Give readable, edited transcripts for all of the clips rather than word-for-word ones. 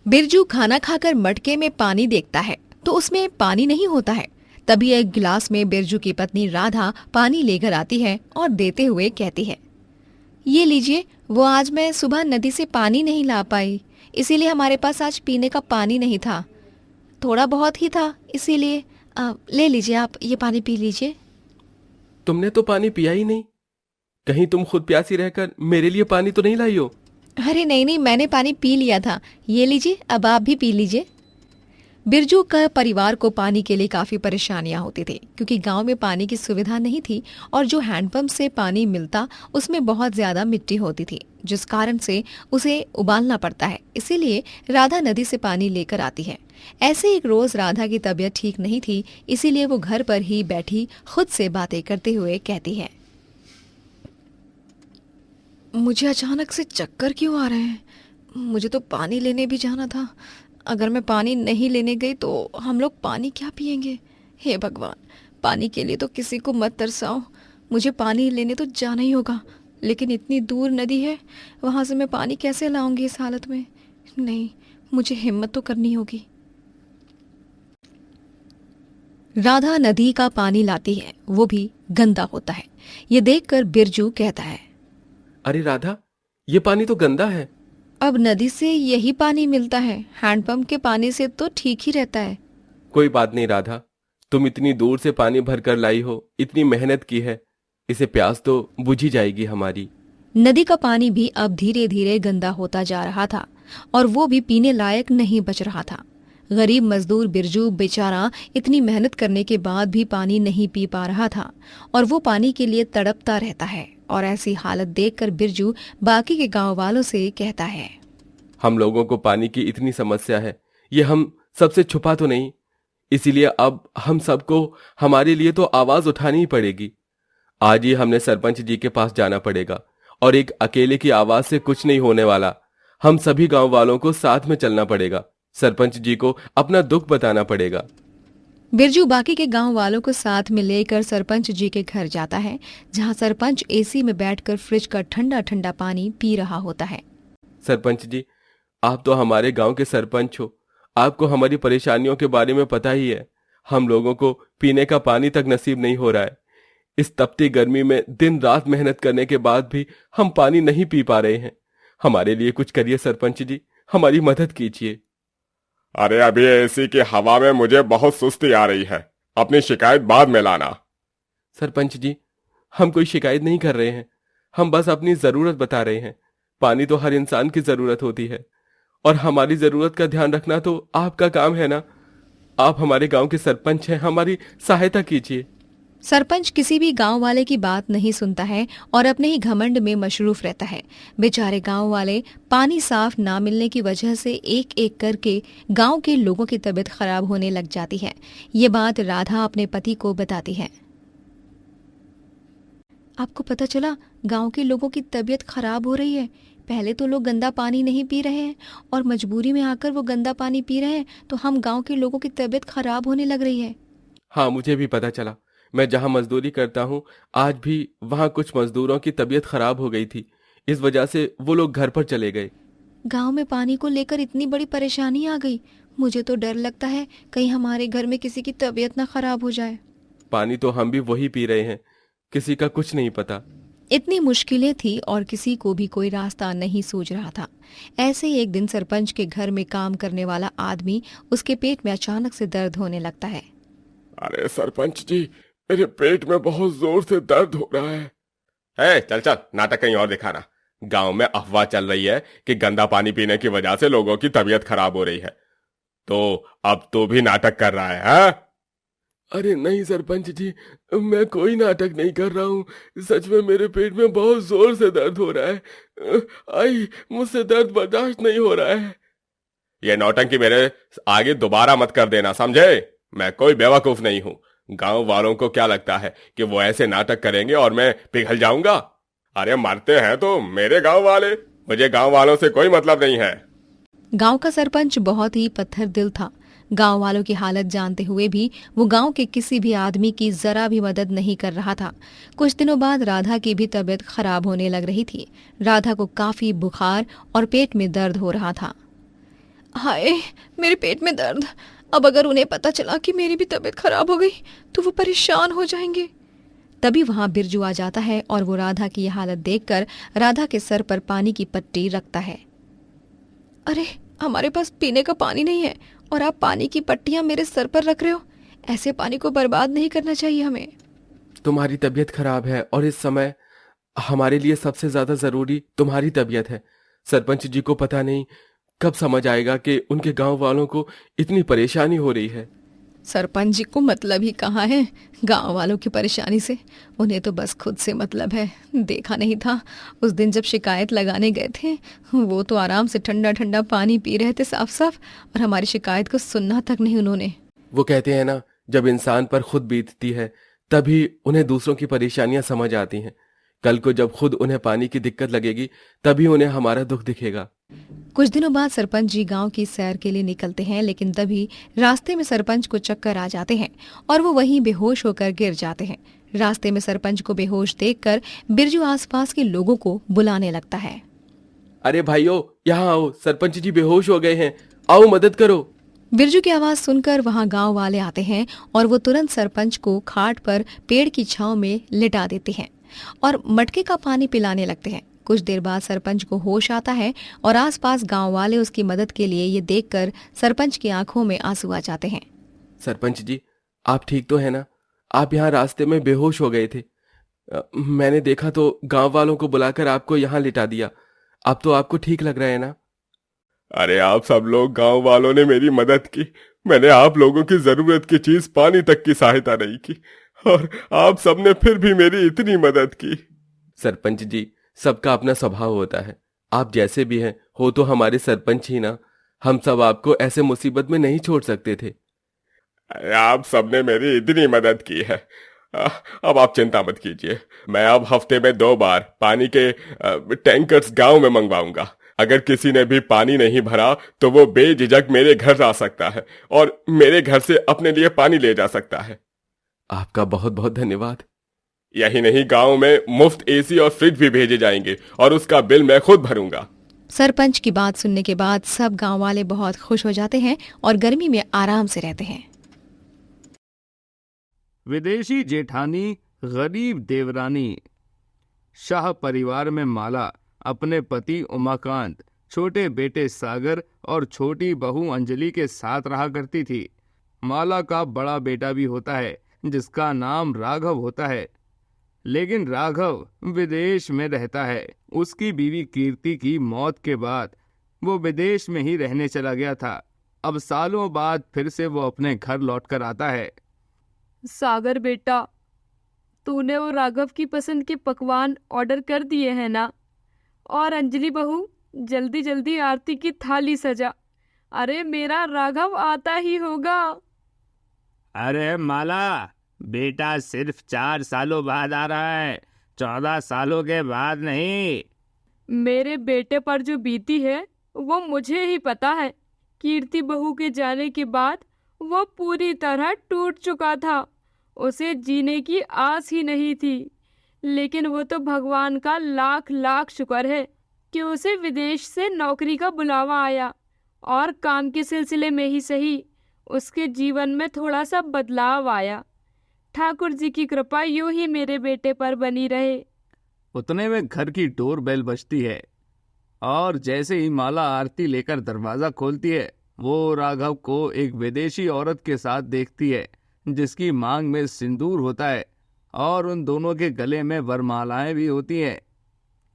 बिरजू खाना खाकर मटके में पानी देखता है तो उसमें पानी नहीं होता है। तभी एक गिलास में बिरजू की पत्नी राधा पानी लेकर आती है और देते हुए कहती है, ये लीजिए, वो आज मैं सुबह नदी से पानी नहीं ला पाई, इसीलिए हमारे पास आज पीने का पानी नहीं था। थोड़ा बहुत ही था, इसीलिए ले लीजिए, आप ये पानी पी लीजिए। तुमने तो पानी पिया ही नहीं। कहीं तुम खुद प्यासी रहकर मेरे लिए पानी तो नहीं लाई हो? अरे नहीं नहीं, मैंने पानी पी लिया था। ये लीजिए, अब आप भी पी लीजिए। बिरजू का परिवार को पानी के लिए काफी परेशानियां होती थी, क्योंकि गांव में पानी की सुविधा नहीं थी और जो हैंडपंप से पानी मिलता उसमें बहुत ज्यादा मिट्टी होती थी, जिस कारण से उसे उबालना पड़ता है। इसीलिए राधा नदी से पानी लेकर आती है। ऐसे एक रोज राधा की तबीयत ठीक नहीं थी, इसीलिए वो घर पर ही बैठी खुद से बातें करते हुए कहती है, मुझे अचानक से चक्कर क्यों आ रहे हैं? मुझे तो पानी लेने भी जाना था। अगर मैं पानी नहीं लेने गई तो हम लोग पानी क्या पिएंगे? हे भगवान, पानी के लिए तो किसी को मत तरसाओ। मुझे पानी लेने तो जाना ही होगा, लेकिन इतनी दूर नदी है, वहां से मैं पानी कैसे लाऊंगी इस हालत में? नहीं, मुझे हिम्मत तो करनी होगी। राधा नदी का पानी लाती है, वो भी गंदा होता है। ये देखकर बिरजू कहता है, अरे राधा, ये पानी तो गंदा है। अब नदी से यही पानी मिलता है, हैंडपंप के पानी से तो ठीक ही रहता है। कोई बात नहीं राधा, तुम इतनी दूर से पानी भरकर लाई हो, इतनी मेहनत की है, इसे प्यास तो बुझी जाएगी हमारी। नदी का पानी भी अब धीरे धीरे गंदा होता जा रहा था और वो भी पीने लायक नहीं बच रहा था। गरीब मजदूर बिरजू बेचारा इतनी मेहनत करने के बाद भी पानी नहीं पी पा रहा था और वो पानी के लिए तड़पता रहता है। और ऐसी हालत देखकर बिरजू बाकी के गांव वालों से कहता है, हम लोगों को पानी की इतनी समस्या है, ये हम सबसे छुपा तो नहीं, इसीलिए अब हम सबको हमारे लिए तो आवाज उठानी ही पड़ेगी। आज ही हमने सरपंच जी के पास जाना पड़ेगा और एक अकेले की आवाज से कुछ नहीं होने वाला। हम सभी गांव वालों को साथ में चलना पड़ेगा। सरपंच जी को अपना दुख बताना पड़ेगा। बिरजू बाकी के गांव वालों को साथ में लेकर सरपंच जी के घर जाता है, जहां सरपंच एसी में बैठकर फ्रिज का ठंडा ठंडा पानी पी रहा होता है। सरपंच जी, आप तो हमारे गांव के सरपंच हो, आपको हमारी परेशानियों के बारे में पता ही है। हम लोगों को पीने का पानी तक नसीब नहीं हो रहा है। इस तपती गर्मी में दिन रात मेहनत करने के बाद भी हम पानी नहीं पी पा रहे हैं। हमारे लिए कुछ करिए सरपंच जी, हमारी मदद कीजिए। अरे अभी एसी की हवा में मुझे बहुत सुस्ती आ रही है, अपनी शिकायत बाद में लाना। सरपंच जी, हम कोई शिकायत नहीं कर रहे हैं, हम बस अपनी जरूरत बता रहे हैं। पानी तो हर इंसान की जरूरत होती है और हमारी जरूरत का ध्यान रखना तो आपका काम है ना। आप हमारे गांव के सरपंच हैं, हमारी सहायता कीजिए। सरपंच किसी भी गांव वाले की बात नहीं सुनता है और अपने ही घमंड में मशरूफ रहता है। बेचारे गांव वाले पानी साफ ना मिलने की वजह से एक एक करके गांव के लोगों की तबीयत खराब होने लग जाती है। ये बात राधा अपने पति को बताती है। आपको पता चला, गांव के लोगों की तबीयत खराब हो रही है। पहले तो लोग गंदा पानी नहीं पी रहे हैं और मजबूरी में आकर वो गंदा पानी पी रहे हैं, तो हम गांव के लोगों की तबीयत खराब होने लग रही है। हाँ, मुझे भी पता चला। मैं जहाँ मजदूरी करता हूँ, आज भी वहाँ कुछ मजदूरों की तबीयत खराब हो गई थी। इस वजह से वो लोग घर पर चले गए। गांव में पानी को लेकर इतनी बड़ी परेशानी आ गई। मुझे तो डर लगता है कहीं हमारे घर में किसी की तबीयत ना खराब हो जाए। पानी तो हम भी वही पी रहे हैं, किसी का कुछ नहीं पता। इतनी मुश्किलें थी और किसी को भी कोई रास्ता नहीं सूझ रहा था। ऐसे ही एक दिन सरपंच के घर में काम करने वाला आदमी, उसके पेट में अचानक से दर्द होने लगता है। अरे सरपंच जी, मेरे पेट में बहुत जोर से दर्द हो रहा है। चल चल, नाटक कहीं और दिखाना। गांव में अफवाह चल रही है कि गंदा पानी पीने की वजह से लोगों की तबीयत खराब हो रही है, तो अब तो भी नाटक कर रहा है, हाँ? अरे नहीं सरपंच जी, मैं कोई नाटक नहीं कर रहा हूँ। सच में मेरे पेट में बहुत जोर से दर्द हो रहा है। आई, मुझसे दर्द बर्दाश्त नहीं हो रहा है। ये नौटंकी मेरे आगे दोबारा मत कर देना, समझे? मैं कोई बेवकूफ नहीं हूँ। गांव वालों को क्या लगता है कि वो ऐसे नाटक करेंगे और मैं पिघल जाऊंगा? अरे मरते हैं तो मेरे गांव वाले, मुझे गांव वालों से कोई मतलब नहीं है। गांव का सरपंच बहुत ही पत्थर दिल था। गांव वालों की हालत जानते हुए भी वो गांव के किसी भी आदमी की जरा भी मदद नहीं कर रहा था। कुछ दिनों बाद राधा की भी तबीयत खराब होने लग रही थी। राधा को काफी बुखार और पेट में दर्द हो रहा था। हाय, मेरे पेट में दर्द। अब अगर उन्हें पता चला कि मेरी भी तबीयत खराब हो गई तो वो परेशान हो जाएंगे। तभी वहां बिरजू आ जाता है और वो राधा की यह हालत देखकर राधा के सर पर पानी की पट्टी रखता है। अरे, हमारे पास पीने का पानी नहीं है और आप पानी की पट्टियां मेरे सर पर रख रहे हो। ऐसे पानी को बर्बाद नहीं करना चाहिए हमें। तुम्हारी तबीयत खराब है और इस समय हमारे लिए सबसे ज्यादा जरूरी तुम्हारी तबीयत है। सरपंच जी को पता नहीं कब समझ आएगा कि उनके गांव वालों को इतनी परेशानी हो रही है। सरपंच जी को मतलब ही कहाँ है गांव वालों की परेशानी से। उन्हें तो बस खुद से मतलब है। देखा नहीं था उस दिन जब शिकायत लगाने गए थे, वो तो आराम से ठंडा ठंडा पानी पी रहे थे साफ साफ, और हमारी शिकायत को सुनना तक नहीं उन्होंने। वो कहते हैं ना, जब इंसान पर खुद बीतती है तभी उन्हें दूसरों की परेशानियां समझ आती हैं। कल को जब खुद उन्हें पानी की दिक्कत लगेगी तभी उन्हें हमारा दुख दिखेगा। कुछ दिनों बाद सरपंच जी गांव की सैर के लिए निकलते हैं, लेकिन तभी रास्ते में सरपंच को चक्कर आ जाते हैं और वो वहीं बेहोश होकर गिर जाते हैं। रास्ते में सरपंच को बेहोश देखकर बिरजू आसपास के लोगों को बुलाने लगता है। अरे भाइयों, यहाँ आओ, सरपंच जी बेहोश हो गए हैं, आओ मदद करो। बिरजू की आवाज सुनकर वहां गांव वाले आते हैं और वो तुरंत सरपंच को खाट पर पेड़ की छांव में लिटा देते हैं और मटके का पानी पिलाने लगते हैं। कुछ देर बाद सरपंच को होश आता है और आसपास गांव वाले उसकी मदद के लिए ये देखकर सरपंच की आंखों में आंसू आ जाते हैं। सरपंच जी, आप ठीक तो है ना? आप यहाँ रास्ते में बेहोश हो गए थे। मैंने देखा तो गांव वालों को बुलाकर आपको यहाँ लिटा दिया। अब तो आपको ठीक लग रहा है ना? अरे आप सब लोग गांव वालों ने मेरी मदद की। मैंने आप लोगों की जरूरत की चीज पानी तक की सहायता नहीं की और आप सबने फिर भी मेरी इतनी मदद की। सरपंच जी, सबका अपना स्वभाव होता है। आप जैसे भी हैं हो तो हमारे सरपंच ही ना। हम सब आपको ऐसे मुसीबत में नहीं छोड़ सकते थे। अरे आप सबने मेरी इतनी मदद की है। अब आप चिंता मत कीजिए। मैं अब हफ्ते में 2 बार पानी के टैंकर्स गांव में मंगवाऊंगा। अगर किसी ने भी पानी नहीं भरा तो वो बेझिझक मेरे घर आ सकता है और मेरे घर से अपने लिए पानी ले जा सकता है। आपका बहुत बहुत धन्यवाद। यही नहीं, गांव में मुफ्त एसी और फ्रिज भी भेजे जाएंगे और उसका बिल मैं खुद भरूंगा। सरपंच की बात सुनने के बाद सब गांव वाले बहुत खुश हो जाते हैं और गर्मी में आराम से रहते हैं। विदेशी जेठानी गरीब देवरानी। शाह परिवार में माला अपने पति उमाकांत, छोटे बेटे सागर और छोटी बहू अंजलि के साथ रहा करती थी। माला का बड़ा बेटा भी होता है जिसका नाम राघव होता है, लेकिन राघव विदेश में रहता है। उसकी बीवी कीर्ति की मौत के बाद वो विदेश में ही रहने चला गया था। अब सालों बाद फिर से वो अपने घर लौटकर आता है। सागर बेटा, तूने वो राघव की पसंद के पकवान ऑर्डर कर दिए हैं ना? और अंजलि बहू, जल्दी जल्दी आरती की थाली सजा। अरे मेरा राघव आता ही होगा। अरे माला, बेटा सिर्फ 4 सालों बाद आ रहा है, 14 सालों के बाद नहीं। मेरे बेटे पर जो बीती है वो मुझे ही पता है। कीर्ति बहू के जाने के बाद वो पूरी तरह टूट चुका था। उसे जीने की आस ही नहीं थी। लेकिन वो तो भगवान का लाख लाख शुक्र है कि उसे विदेश से नौकरी का बुलावा आया और काम के सिलसिले में ही सही उसके जीवन में थोड़ा सा बदलाव आया। ठाकुर जी की कृपा यूं ही मेरे बेटे पर बनी रहे। उतने में घर की डोर बेल बजती है और जैसे ही माला आरती लेकर दरवाजा खोलती है, वो राघव को एक विदेशी औरत के साथ देखती है जिसकी मांग में सिंदूर होता है और उन दोनों के गले में वरमालाएं भी होती हैं।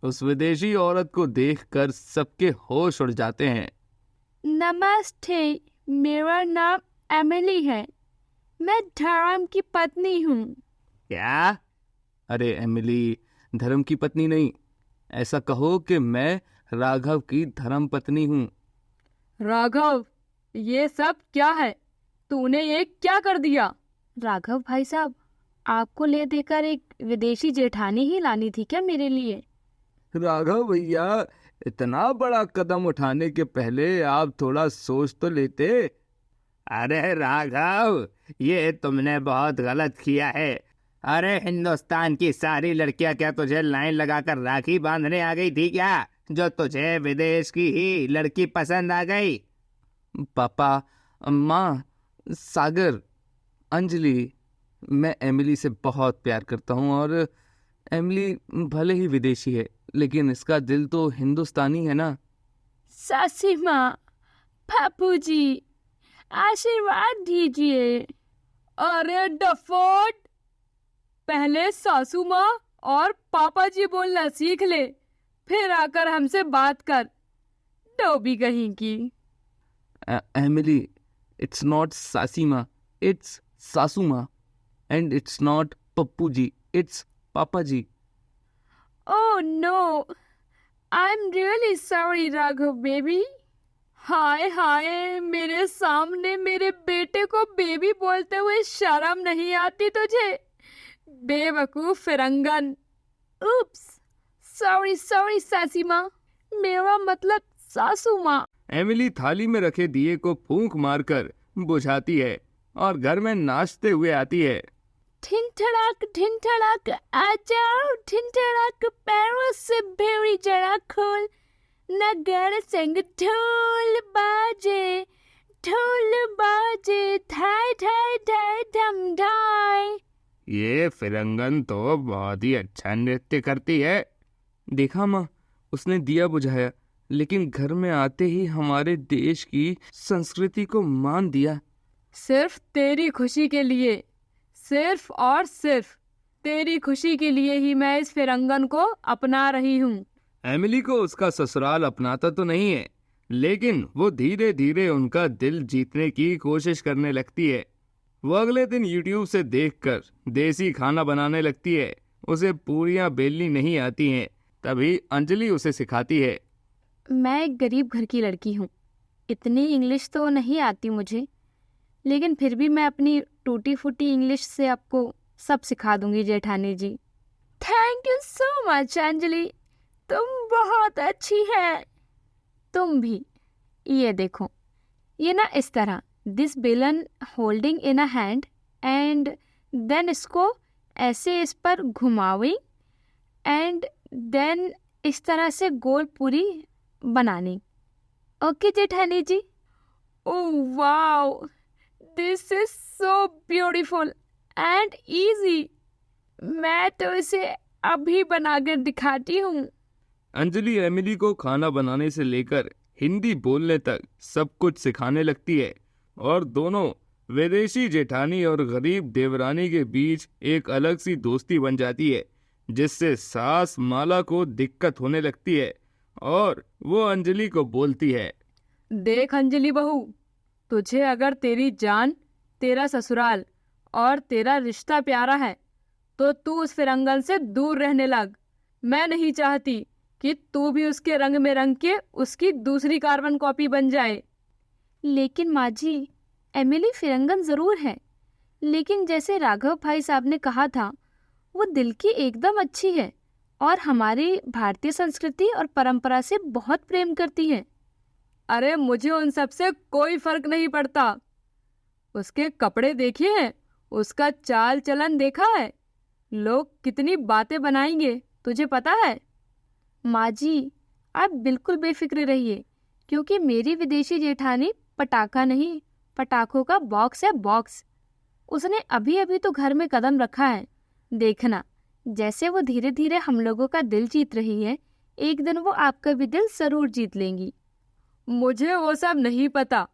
उस विदेशी औरत को देखकर सबके होश उड़ जाते हैं। नमस्ते, मेरा नाम एमिली है। मैं धर्म की पत्नी हूँ। क्या? अरे एमिली, धर्म की पत्नी नहीं, ऐसा कहो कि मैं राघव की धर्म पत्नी हूँ। राघव, ये सब क्या है? तूने ये क्या कर दिया? राघव भाई साहब, आपको ले देकर एक विदेशी जेठानी ही लानी थी क्या मेरे लिए? राघव भैया, इतना बड़ा कदम उठाने के पहले आप थोड़ा सोच तो लेते। अरे राघव, ये तुमने बहुत गलत किया है। अरे हिंदुस्तान की सारी लड़कियां क्या तुझे लाइन लगाकर राखी बांधने आ गई थी क्या, जो तुझे विदेश की ही लड़की पसंद आ गई? पापा, माँ, सागर, अंजलि, मैं एमिली से बहुत प्यार करता हूँ और एमिली भले ही विदेशी है लेकिन इसका दिल तो हिंदुस्तानी है ना। सासी माँ, पापू जी, आशीर्वाद दीजिए। अरे डफोड, पहले सासू माँ और पापा जी बोलना सीख ले, फिर आकर हमसे बात कर। डोबी कहीं की। Emily, it's not Sasima, it's Sasuma. And it's not Pappu ji, it's Papa ji. Oh no, I'm really sorry Raghav baby. हाय हाय, मेरे सामने मेरे बेटे को बेबी बोलते हुए शर्म नहीं आती तुझे? बेवकूफ फिरंगन। उप्स, सॉरी सॉरी सासी माँ, मेरा मतलब सासू माँ। एमिली थाली में रखे दिए को फूंक मारकर बुझाती है और घर में नाचते हुए आती है। ठिन ठड़ाक आ जाओ, ठिन ठड़ाक पैरों से भेड़ी जड़ा खोल, नगर संग ढोल बाजे, थाय थाय थाय धम धाय। ये फिरंगन तो बहुत ही अच्छा नृत्य करती है। देखा माँ, उसने दिया बुझाया लेकिन घर में आते ही हमारे देश की संस्कृति को मान दिया। सिर्फ तेरी खुशी के लिए, सिर्फ और सिर्फ तेरी खुशी के लिए ही मैं इस फिरंगन को अपना रही हूँ। एमिली को उसका ससुराल अपनाता तो नहीं है लेकिन वो धीरे धीरे उनका दिल जीतने की कोशिश करने लगती है। वो अगले दिन YouTube से देखकर देसी खाना बनाने लगती है। उसे पूरियां बेलनी नहीं आती हैं, तभी अंजलि उसे सिखाती है। मैं एक गरीब घर की लड़की हूँ, इतनी इंग्लिश तो नहीं आती मुझे, लेकिन फिर भी मैं अपनी टूटी फूटी इंग्लिश से आपको सब सिखा दूंगी जेठानी जी। Thank you so much Anjali, तुम बहुत अच्छी है। तुम भी। ये देखो, ये ना इस तरह, दिस बेलन holding in a hand and then इसको ऐसे इस पर घुमावी एंड देन इस तरह से गोल पूरी बनानी। ओके जेठानी जी। Oh wow, this is so beautiful and easy. मैं तो इसे अभी बनाकर दिखाती हूँ। अंजलि एमिली को खाना बनाने से लेकर हिंदी बोलने तक सब कुछ सिखाने लगती है और दोनों विदेशी जेठानी और गरीब देवरानी के बीच एक अलग सी दोस्ती बन जाती है, जिससे सास माला को दिक्कत होने लगती है और वो अंजलि को बोलती है, देख अंजलि बहू, तुझे अगर तेरी जान, तेरा ससुराल और तेरा रिश्ता प्यारा है तो तू उस फिरंगन से दूर रहने लग। मैं नहीं चाहती कि तू भी उसके रंग में रंग के उसकी दूसरी कार्बन कॉपी बन जाए। लेकिन माँ जी, एमिली फिरंगन जरूर है, लेकिन जैसे राघव भाई साहब ने कहा था, वो दिल की एकदम अच्छी है और हमारी भारतीय संस्कृति और परंपरा से बहुत प्रेम करती है। अरे मुझे उन सब से कोई फर्क नहीं पड़ता। उसके कपड़े देखे हैं, उसका चाल चलन देखा है, लोग कितनी बातें बनाएंगे तुझे पता है? माँ जी, आप बिल्कुल बेफिक्र रहिए, क्योंकि मेरी विदेशी जेठानी पटाखा नहीं, पटाखों का बॉक्स है, बॉक्स। उसने अभी अभी तो घर में कदम रखा है। देखना, जैसे वो धीरे धीरे हम लोगों का दिल जीत रही है, एक दिन वो आपका भी दिल जरूर जीत लेंगी। मुझे वो सब नहीं पता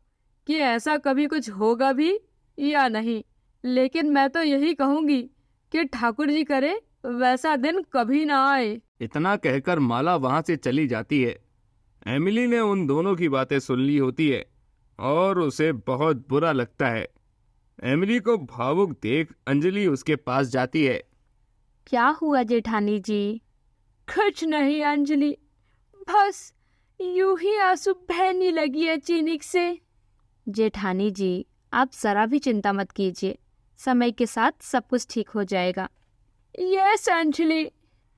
कि ऐसा कभी कुछ होगा भी या नहीं, लेकिन मैं तो यही कहूँगी कि ठाकुर जी करे वैसा दिन कभी ना आए। इतना कहकर माला वहां से चली जाती है। एमिली ने उन दोनों की बातें सुन ली होती है और उसे बहुत बुरा लगता है। एमिली को भावुक देख अंजलि उसके पास जाती है। क्या हुआ जेठानी जी? कुछ नहीं अंजलि, बस यूं ही आंसू बहने लगी है चीनिक से। जेठानी जी, आप जरा भी चिंता मत कीजिए, समय के साथ सब कुछ ठीक हो जाएगा। यस अंजलि।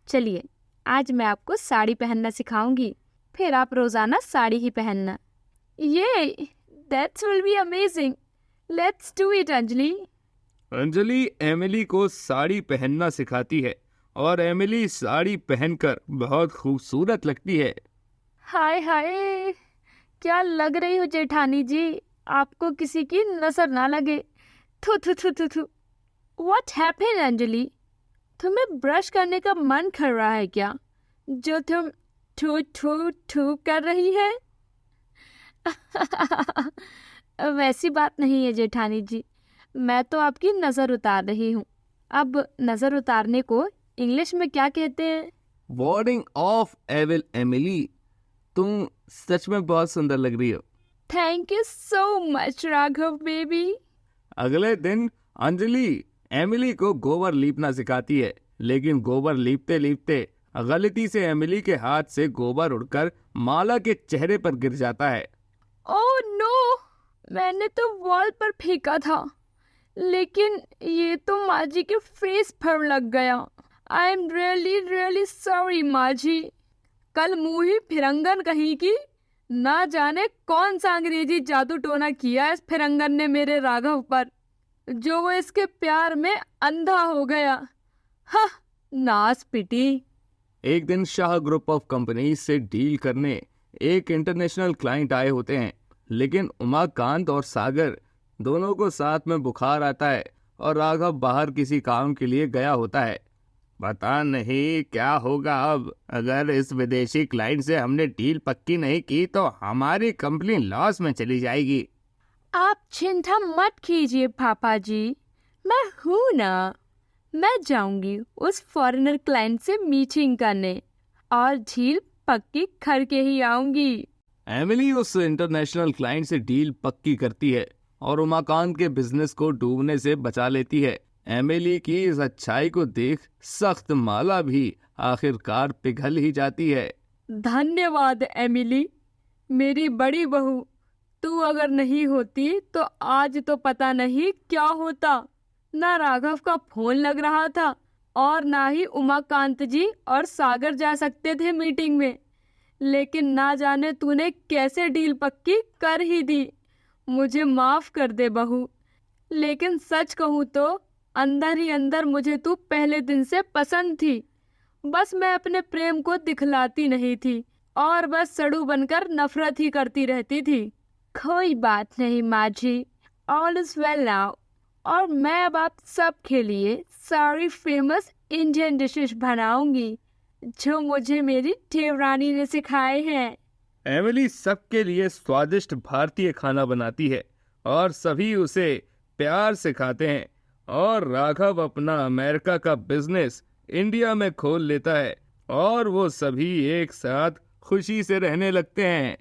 चलिए, आज मैं आपको साड़ी पहनना सिखाऊंगी, फिर आप रोजाना साड़ी ही पहनना। ये that's will be amazing, let's do it Anjali. Anjali Emily को साड़ी पहनना सिखाती है और एमिली साड़ी पहनकर बहुत खूबसूरत लगती है। हाय हाय, क्या लग रही हो जेठानी जी, आपको किसी की नजर ना लगे। थू थू थू थू थू। व्हाट हैपेंड अंजलि, तुम्हें ब्रश करने का मन कर रहा है क्या, जो तुम थू थू थू कर रही है? वैसी बात नहीं है जेठानी जी, मैं तो आपकी नज़र उतार रही हूँ। अब नज़र उतारने को इंग्लिश में क्या कहते हैं? वार्डिंग ऑफ एविल एमिली, तुम सच में बहुत सुंदर लग रही हो। Thank you so much Raghav baby. अगले दिन अंजलि एमिली को गोबर लीपना सिखाती है, लेकिन गोबर लीपते लीपते गलती से एमिली के हाथ से गोबर उड़कर माला के चेहरे पर गिर जाता है। ओह नो, मैंने तो वॉल पर फेंका था, लेकिन ये तो माँ जी के फेस पर लग गया। I am really really sorry माँ जी। कल मुंह ही फिरंगन कहीं की, ना जाने कौन सा अंग्रेजी जादू टोना किया इस फिरंगन ने मेरे राघव पर, जो वो इसके प्यार में अंधा हो गया। हा, नास पिटी। एक दिन शाह ग्रुप ऑफ कंपनी से डील करने एक इंटरनेशनल क्लाइंट आए होते हैं, लेकिन उमाकांत और सागर दोनों को साथ में बुखार आता है और राघव बाहर किसी काम के लिए गया होता है। पता नहीं क्या होगा अब, अगर इस विदेशी क्लाइंट से हमने डील पक्की नहीं की तो हमारी कंपनी लॉस में चली जाएगी। आप चिंता मत कीजिए पापा जी, मैं हूँ ना। मैं जाऊंगी उस फॉरेनर क्लाइंट से मीटिंग करने और डील पक्की करके ही आऊंगी। एमिली उस इंटरनेशनल क्लाइंट से डील पक्की करती है और उमाकांत के बिजनेस को डूबने से बचा लेती है। एमिली की इस अच्छाई को देख सख्त माला भी आखिरकार पिघल ही जाती है। धन्यवाद एमिली, मेरी बड़ी बहू। तू अगर नहीं होती तो आज तो पता नहीं क्या होता। ना राघव का फोन लग रहा था और ना ही उमाकांत जी और सागर जा सकते थे मीटिंग में, लेकिन ना जाने तूने कैसे डील पक्की कर ही दी। मुझे माफ कर दे बहू, लेकिन सच कहूँ तो अंदर ही अंदर मुझे तू पहले दिन से पसंद थी। बस मैं अपने प्रेम को दिखलाती नहीं थी और बस सड़ू बनकर नफरत ही करती रहती थी। कोई बात नहीं माँ जी, ऑल इज वेल नाउ। और मैं अब आप सब के लिए सारी फेमस इंडियन डिशेस बनाऊंगी जो मुझे मेरी देवरानी ने सिखाए हैं। एमिली सबके लिए स्वादिष्ट भारतीय खाना बनाती है और सभी उसे प्यार से खाते हैं, और राघव अपना अमेरिका का बिजनेस इंडिया में खोल लेता है और वो सभी एक साथ खुशी से रहने लगते हैं।